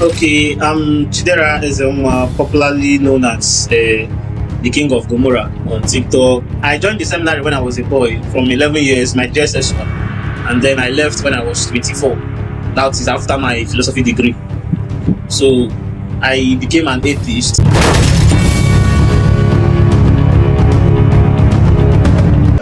Okay, Chidera is popularly known as the King of Gomorrah on TikTok. I joined the seminary when I was a boy from 11 years, my JSS1, and then I left when I was 24. That is after my philosophy degree. So I became an atheist.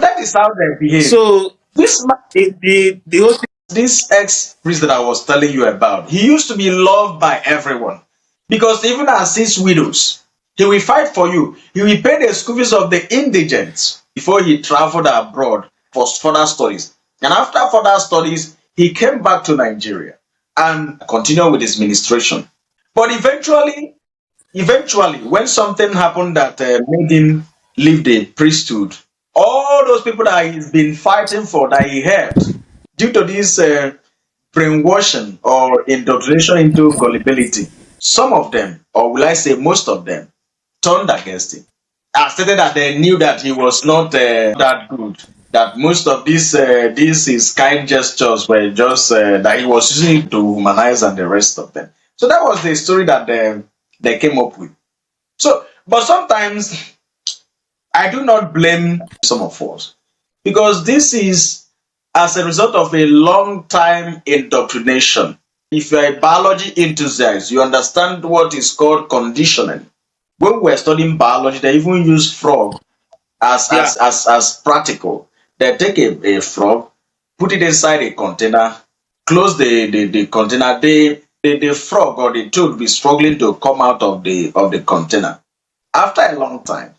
That is how they behave. So This man, the whole thing. this ex-priest that I was telling you about, he used to be loved by everyone because even as his widows, he will fight for you. He will pay the school fees of the indigents before he traveled abroad for further studies. And after further studies, he came back to Nigeria and continued with his ministration. But eventually, when something happened that made him leave the priesthood, all those people that he's been fighting for, that he helped, due to this brainwashing or indoctrination into gullibility, some of them, or will I say most of them, turned against him. I stated that they knew that he was not that good. That most of these his kind gestures were just that he was using it to humanize and the rest of them. So that was the story that they came up with. So, but sometimes I do not blame some of us because this is as a result of a long time indoctrination. If you're a biology enthusiast, you understand what is called conditioning. When we were studying biology, they even use frog Yeah. as practical. They take a frog, put it inside a container, close the container. The frog or the toad will be struggling to come out of the container. After a long time,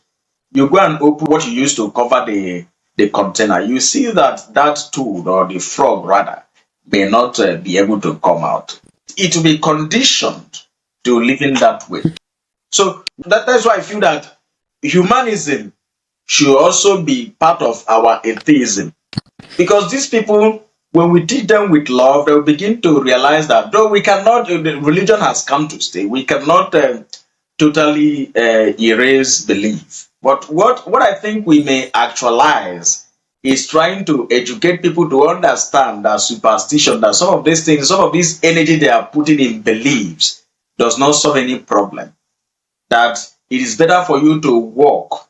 you go and open what you use to cover the container. You see that that toad or the frog rather may not be able to come out. It will be conditioned to living that way. So that's why I feel that humanism should also be part of our atheism. Because these people, when we teach them with love, they'll begin to realize that though we cannot, the religion has come to stay, we cannot totally erase belief. But what I think we may actualize is trying to educate people to understand that superstition, that some of these things, some of this energy they are putting in beliefs does not solve any problem. That it is better for you to walk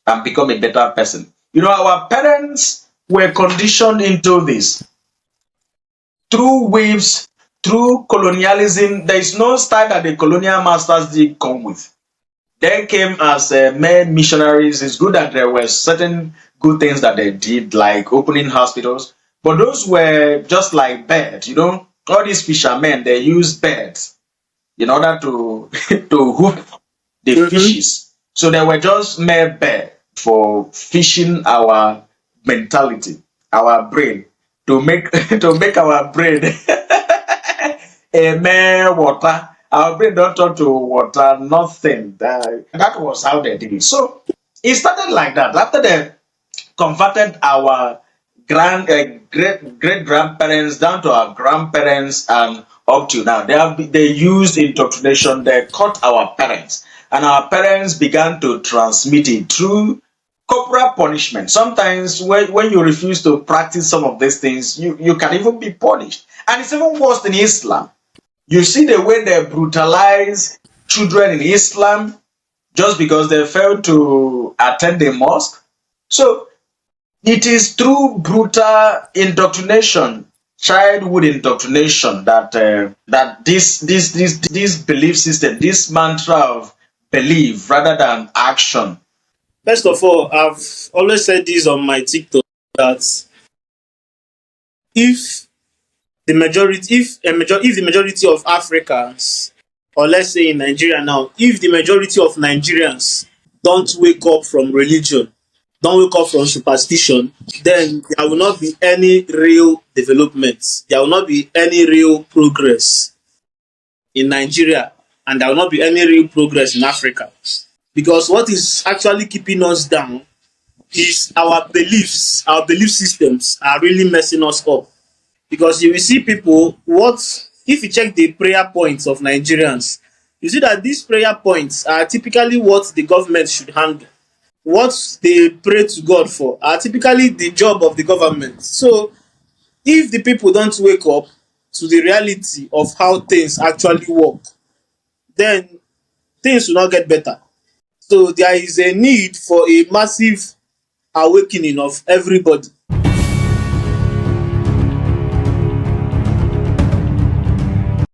and become a better person. You know, our parents were conditioned into this through waves, through colonialism. There is no style that the colonial masters did come with. They came as mere missionaries. It's good that there were certain good things that they did, like opening hospitals, but those were just like birds. You know, all these fishermen they use birds in order to to hook the Mm-hmm. fishes. So they were just mere bird for fishing our mentality, our brain, to make to make our brain a mere water. Our brain don't turn to water, nothing. That was how they did it. So it started like that. After they converted our great grandparents down to our grandparents and up to now, they used indoctrination. They caught our parents, and our parents began to transmit it through corporal punishment. Sometimes when you refuse to practice some of these things, you can even be punished. And it's even worse in Islam. You see the way they brutalize children in Islam just because they failed to attend the mosque. So it is through brutal indoctrination, childhood indoctrination, that this belief system, this mantra of belief rather than action. First of all, I've always said this on my TikTok that if if the majority of Africans, or let's say in Nigeria now, if the majority of Nigerians don't wake up from religion, don't wake up from superstition, then there will not be any real development. There will not be any real progress in Nigeria, and there will not be any real progress in Africa. Because what is actually keeping us down is our beliefs, our belief systems are really messing us up. Because you will see people, what if you check the prayer points of Nigerians, you see that these prayer points are typically what the government should handle. What they pray to God for are typically the job of the government. So if the people don't wake up, to the reality of how things actually work, then things will not get better. So there is a need for a massive awakening of everybody.